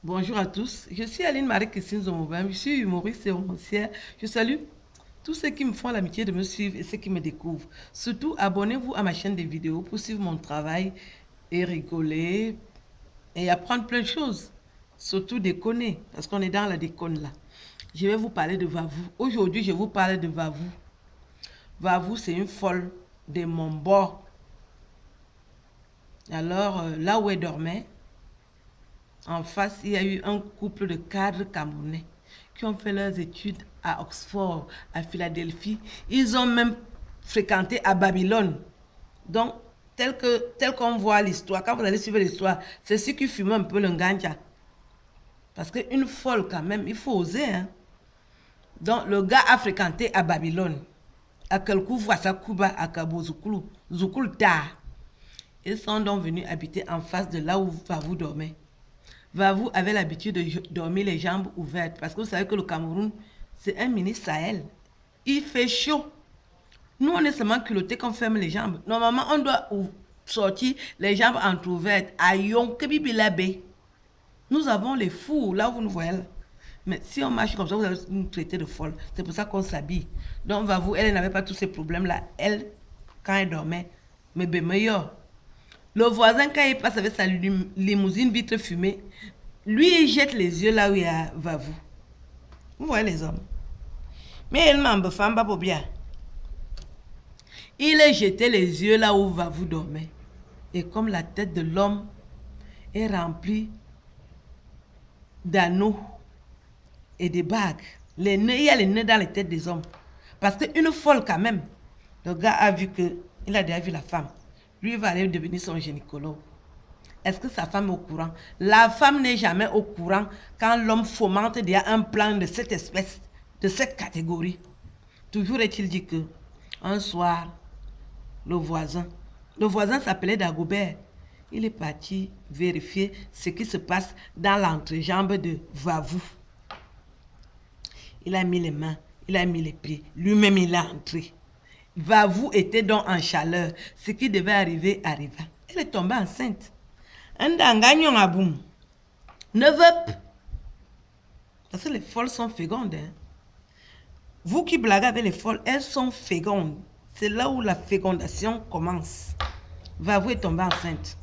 Bonjour à tous, je suis Aline Marie-Christine Zomobam, je suis humoriste et romancière. Je salue tous ceux qui me font l'amitié de me suivre et ceux qui me découvrent. Surtout, abonnez-vous à ma chaîne de vidéos pour suivre mon travail et rigoler et apprendre plein de choses. Surtout déconner, parce qu'on est dans la déconne là. Je vais vous parler de Vavou. Aujourd'hui, je vous parle de Vavou. Vavou, c'est une folle de mon bord. Alors, là où elle dormait, en face, il y a eu un couple de cadres camerounais qui ont fait leurs études à Oxford, à Philadelphie. Ils ont même fréquenté à Babylone. Donc, tel qu'on voit l'histoire, quand vous allez suivre l'histoire, c'est ce qui fume un peu le ganja. Parce qu'une folle quand même, il faut oser. Hein? Donc, le gars a fréquenté à Babylone, à Kelkouva, Kuba, à Kabo, Zukulta. Ils sont donc venus habiter en face de là où Vavou dormait. Vavou avait l'habitude de dormir les jambes ouvertes parce que vous savez que le Cameroun, c'est un mini Sahel. Il fait chaud. Nous, on est seulement culottés qu'on ferme les jambes. Normalement, on doit sortir les jambes entrouvertes. Ayon, kebibilabé. Nous avons les fours, là où vous nous voyez. Là. Mais si on marche comme ça, vous allez nous traiter de folle. C'est pour ça qu'on s'habille. Donc, Vavou, elle n'avait pas tous ces problèmes-là. Elle, quand elle dormait, mais bien meilleur. Le voisin, quand il passe avec sa limousine vitre fumée, lui, il jette les yeux là où il y a Vavou. Vous voyez les hommes. Mais il m'a pas pour bien. Il a jeté les yeux là où Vavou dormait. Et comme la tête de l'homme est remplie d'anneaux et de bagues, les nœuds, il y a les nœuds dans les têtes des hommes. Parce qu'une folle quand même, le gars a vu que, il a déjà vu la femme. Lui, il va aller devenir son gynécologue. Est-ce que sa femme est au courant? La femme n'est jamais au courant quand l'homme fomente déjà un plan de cette espèce, de cette catégorie. Toujours est-il dit que un soir, le voisin s'appelait Dagobert. Il est parti vérifier ce qui se passe dans l'entrejambe de Vavou. Il a mis les mains, il a mis les pieds. Lui-même, il est entré. Vavou était donc en chaleur. Ce qui devait arriver arriva. Elle est tombée enceinte. Un danganyon à boum. Ne veut. Parce que les folles sont fécondes. Hein? Vous qui blaguez avec les folles, elles sont fécondes. C'est là où la fécondation commence. Vavou est tombée enceinte.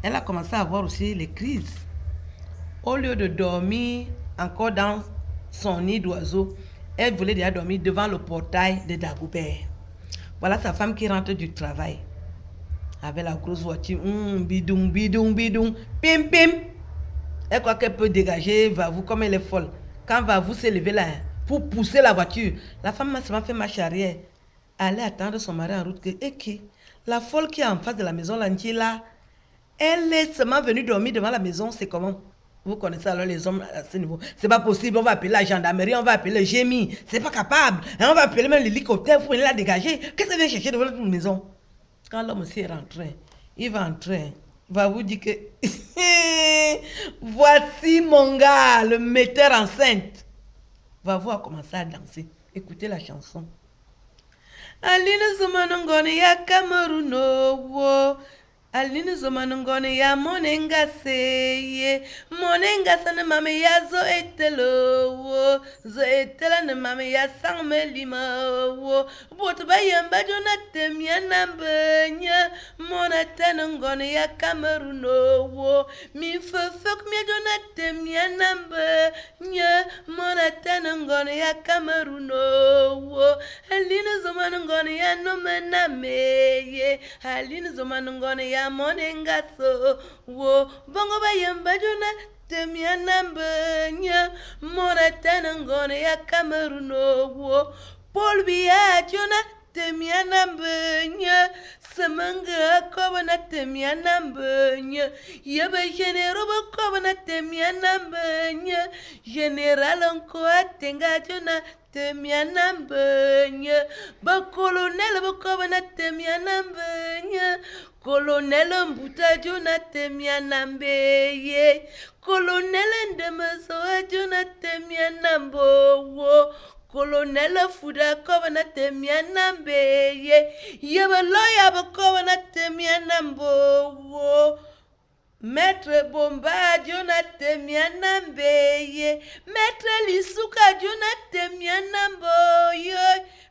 Elle a commencé à avoir aussi les crises. Au lieu de dormir encore dans son nid d'oiseau, elle voulait déjà dormir devant le portail de Dagobert. Voilà sa femme qui rentre du travail. Avec la grosse voiture, bidou, bidou, bidou, pim, pim. Elle croit qu'elle peut dégager Vavou comme elle est folle. Quand Vavou s'est levé là, pour pousser la voiture, la femme m'a seulement fait marche arrière. Allait attendre son mari en route que, la folle qui est en face de la maison, là, elle est seulement venue dormir devant la maison, c'est comment? Vous connaissez alors les hommes à ce niveau. C'est pas possible, on va appeler la gendarmerie, on va appeler le GMI. C'est pas capable. Hein, on va appeler même l'hélicoptère pour venir la dégager. Qu'est-ce que vient chercher devant notre maison? Quand l'homme aussi est rentré, il va entrer. Il va vous dire que voici mon gars, le metteur enceinte. Va voir commencer à danser. Écoutez la chanson. Aline Zumanongone ya Camerouno. Aline Zomanongone ya monenga seye. Monenga sana mame ya zo etelo wo. Zo etela na mame ya sang melima wo. Boto bayamba jonate miana benya. Monate ngone ya Camerouno wo. Mi fefok mi jonate miana benya. Monate ngone ya Camerouno wo. Aline Zomanongone ya no mename. Aline Zomanongone ya monenga so wo bongo bayamba jona temiana mbanya mona tanangone ya Camerouno wo Paul biya jona temiana mbanya samanga kobana temiana mbanya yaba généraux kobana temiana mbanya général onko atenga jona temiana mbanya ba colonel kobana temiana mbanya Colonel Mbuta Jonathan Mianambeye. Colonel Ndemeso Jonathan Mianambo. Colonel Fuda Kovanate Mianambeye. Yaba lawyer Bakovanate Mianambo. Maître Bomba Jonathan Mianambeye, Maître Lisuka Jonathan Mianamboye,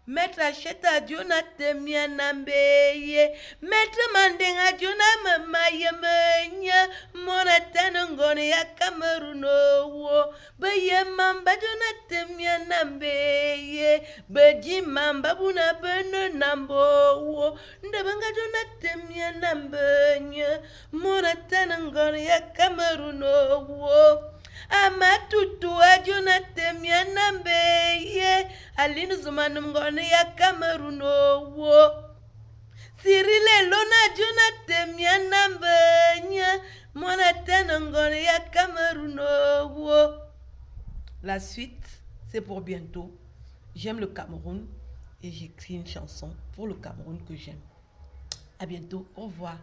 Maître Acheta Jonathan Mianambeye, Maître Mandenga Jonam Mayemenya, Monatan Ngone ya Camerouno, Baye Mamba Jonathan Mianambeye, Beji Mamba Buna Beno Nambo, Ndabanga Jonathan Mianambenya, Monatan ngone ya Camerouno wo amatutu a Jonathan Mianambeye Aline Zumanu ngone ya Camerouno wo Cyril Lona Jonathan Mianambenya Monatan ngone ya Camerouno wo. La suite c'est pour bientôt. J'aime le Cameroun et j'écris une chanson pour le Cameroun que j'aime. À bientôt, au revoir.